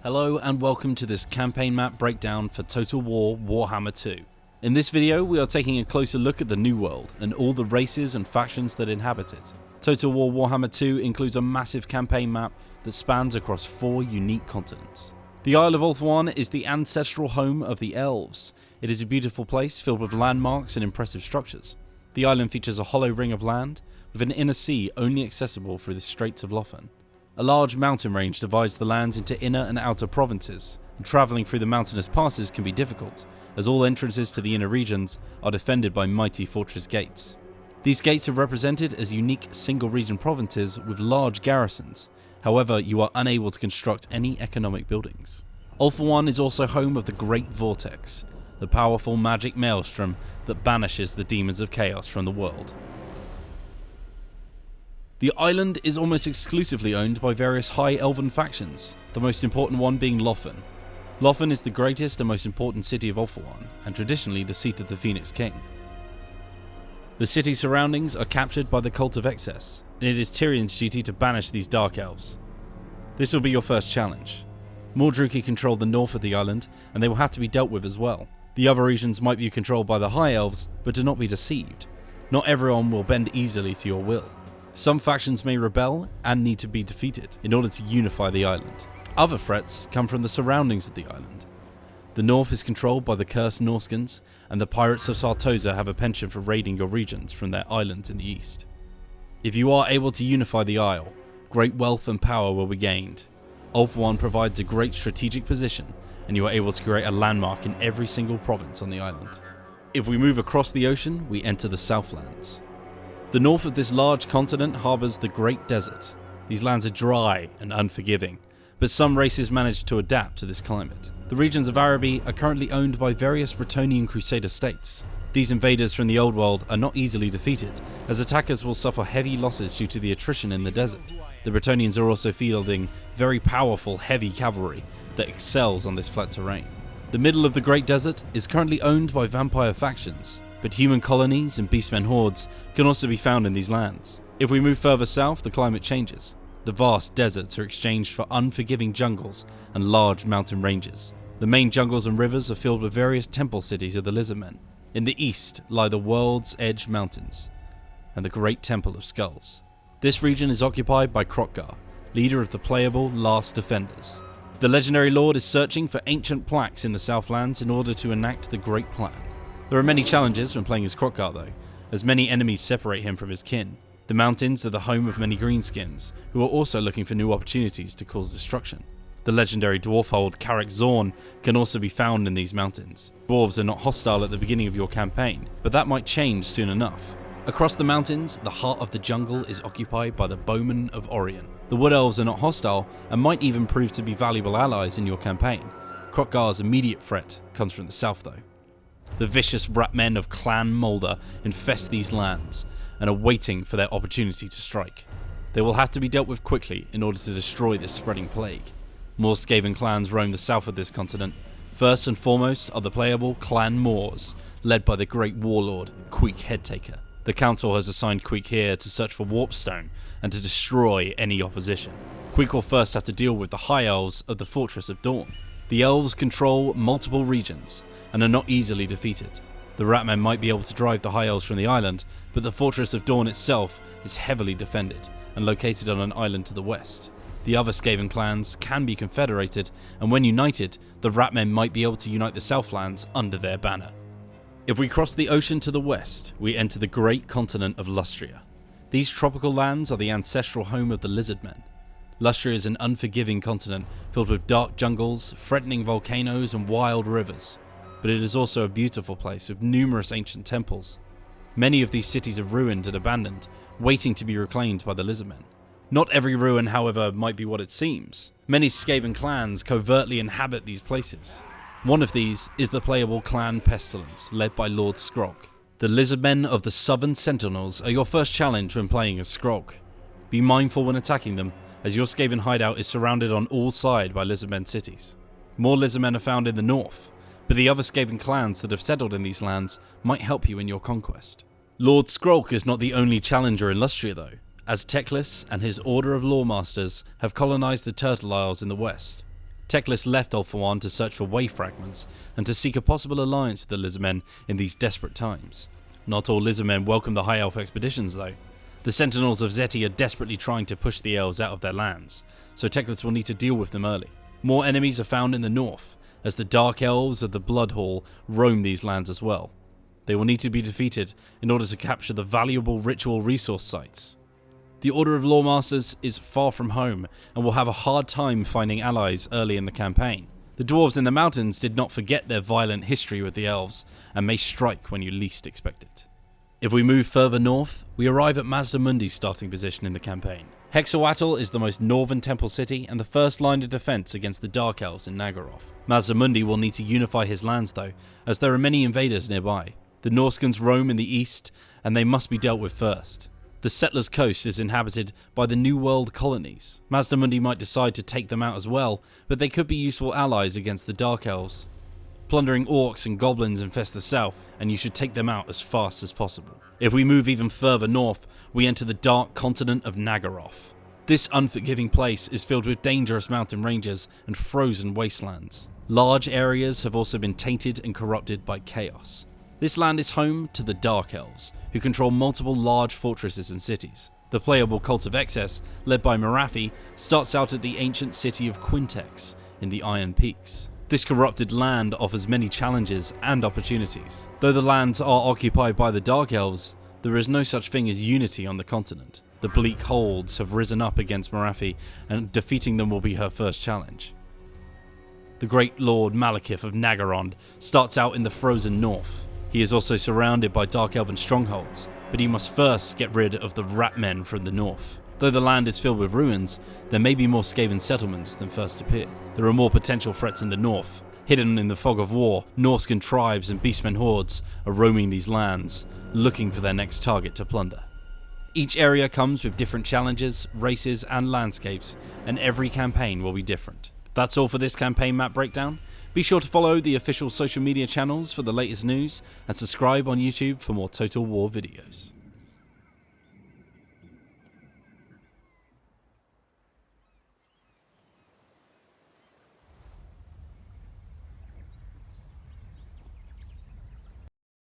Hello and welcome to this campaign map breakdown for Total War Warhammer 2. In this video we are taking a closer look at the New World and all the races and factions that inhabit it. Total War Warhammer 2 includes a massive campaign map that spans across 4 unique continents. The Isle of Ulthuan is the ancestral home of the Elves. It is a beautiful place filled with landmarks and impressive structures. The island features a hollow ring of land with an inner sea only accessible through the Straits of Lothern. A large mountain range divides the lands into inner and outer provinces, and travelling through the mountainous passes can be difficult, as all entrances to the inner regions are defended by mighty fortress gates. These gates are represented as unique single-region provinces with large garrisons. However, you are unable to construct any economic buildings. Ulthuan is also home of the Great Vortex, the powerful magic maelstrom that banishes the demons of chaos from the world. The island is almost exclusively owned by various high elven factions, the most important one being Lothern. Lothern is the greatest and most important city of Ulthuan, and traditionally the seat of the Phoenix King. The city's surroundings are captured by the Cult of Excess, and it is Tyrion's duty to banish these dark elves. This will be your first challenge. Mordruki control the north of the island, and they will have to be dealt with as well. The other regions might be controlled by the High Elves, but do not be deceived. Not everyone will bend easily to your will. Some factions may rebel and need to be defeated in order to unify the island. Other threats come from the surroundings of the island. The north is controlled by the cursed Norskins, and the pirates of Sartosa have a penchant for raiding your regions from their islands in the east. If you are able to unify the isle, great wealth and power will be gained. Ulthuan provides a great strategic position, and you are able to create a landmark in every single province on the island. If we move across the ocean, we enter the Southlands. The north of this large continent harbours the Great Desert. These lands are dry and unforgiving, but some races manage to adapt to this climate. The regions of Araby are currently owned by various Bretonnian Crusader states. These invaders from the Old World are not easily defeated, as attackers will suffer heavy losses due to the attrition in the desert. The Bretonnians are also fielding very powerful heavy cavalry that excels on this flat terrain. The middle of the Great Desert is currently owned by vampire factions, but human colonies and beastmen hordes can also be found in these lands. If we move further south, the climate changes. The vast deserts are exchanged for unforgiving jungles and large mountain ranges. The main jungles and rivers are filled with various temple cities of the Lizardmen. In the east lie the World's Edge Mountains and the Great Temple of Skulls. This region is occupied by Krotkar, leader of the playable Last Defenders. The legendary lord is searching for ancient plaques in the Southlands in order to enact the Great Plan. There are many challenges when playing as Krotkar though, as many enemies separate him from his kin. The mountains are the home of many greenskins, who are also looking for new opportunities to cause destruction. The legendary dwarf-hold Carrick Zorn can also be found in these mountains. Dwarves are not hostile at the beginning of your campaign, but that might change soon enough. Across the mountains, the heart of the jungle is occupied by the Bowmen of Orion. The Wood Elves are not hostile, and might even prove to be valuable allies in your campaign. Krokgar's immediate threat comes from the south though. The vicious rat men of Clan Moulder infest these lands and are waiting for their opportunity to strike. They will have to be dealt with quickly in order to destroy this spreading plague. More Skaven clans roam the south of this continent. First and foremost are the playable Clan Moors, led by the great warlord Queek Headtaker. The council has assigned Queek here to search for Warpstone and to destroy any opposition. Queek will first have to deal with the High Elves of the Fortress of Dawn. The Elves control multiple regions and are not easily defeated. The Ratmen might be able to drive the High Elves from the island, but the Fortress of Dawn itself is heavily defended and located on an island to the west. The other Skaven clans can be confederated, and when united, the Ratmen might be able to unite the Southlands under their banner. If we cross the ocean to the west, we enter the great continent of Lustria. These tropical lands are the ancestral home of the Lizardmen. Lustria is an unforgiving continent filled with dark jungles, threatening volcanoes and wild rivers. But it is also a beautiful place with numerous ancient temples. Many of these cities are ruined and abandoned, waiting to be reclaimed by the Lizardmen. Not every ruin, however, might be what it seems. Many Skaven clans covertly inhabit these places. One of these is the playable Clan Pestilence, led by Lord Skrog. The Lizardmen of the Southern Sentinels are your first challenge when playing as Skrog. Be mindful when attacking them, as your Skaven hideout is surrounded on all sides by Lizardmen cities. More Lizardmen are found in the north, but the other Skaven clans that have settled in these lands might help you in your conquest. Lord Skrog is not the only challenger in Lustria though, as Teclis and his Order of Lawmasters have colonised the Turtle Isles in the west. Teclis left Ulthuan to search for way fragments and to seek a possible alliance with the Lizardmen in these desperate times. Not all Lizardmen welcome the High Elf expeditions though. The Sentinels of Zeti are desperately trying to push the elves out of their lands, so Teclis will need to deal with them early. More enemies are found in the north, as the Dark Elves of the Blood Hall roam these lands as well. They will need to be defeated in order to capture the valuable ritual resource sites. The Order of Lawmasters is far from home and will have a hard time finding allies early in the campaign. The dwarves in the mountains did not forget their violent history with the elves and may strike when you least expect it. If we move further north, we arrive at Mazda Mundi's starting position in the campaign. Hexawatl is the most northern temple city and the first line of defense against the Dark Elves in Naggaroth. Mazda Mundi will need to unify his lands though, as there are many invaders nearby. The Norskans roam in the east and they must be dealt with first. The Settlers' Coast is inhabited by the New World colonies. Mazda Mundi might decide to take them out as well, but they could be useful allies against the Dark Elves. Plundering orcs and goblins infest the south, and you should take them out as fast as possible. If we move even further north, we enter the dark continent of Naggaroth. This unforgiving place is filled with dangerous mountain ranges and frozen wastelands. Large areas have also been tainted and corrupted by chaos. This land is home to the Dark Elves, who control multiple large fortresses and cities. The playable Cult of Excess, led by Marathi, starts out at the ancient city of Quintex in the Iron Peaks. This corrupted land offers many challenges and opportunities. Though the lands are occupied by the Dark Elves, there is no such thing as unity on the continent. The bleak holds have risen up against Marathi, and defeating them will be her first challenge. The Great Lord Malekith of Naggarond starts out in the frozen north. He is also surrounded by Dark Elven strongholds, but he must first get rid of the Rat Men from the north. Though the land is filled with ruins, there may be more Skaven settlements than first appear. There are more potential threats in the north. Hidden in the fog of war, Norscan tribes and beastmen hordes are roaming these lands, looking for their next target to plunder. Each area comes with different challenges, races and landscapes, and every campaign will be different. That's all for this campaign map breakdown. Be sure to follow the official social media channels for the latest news and subscribe on YouTube for more Total War videos.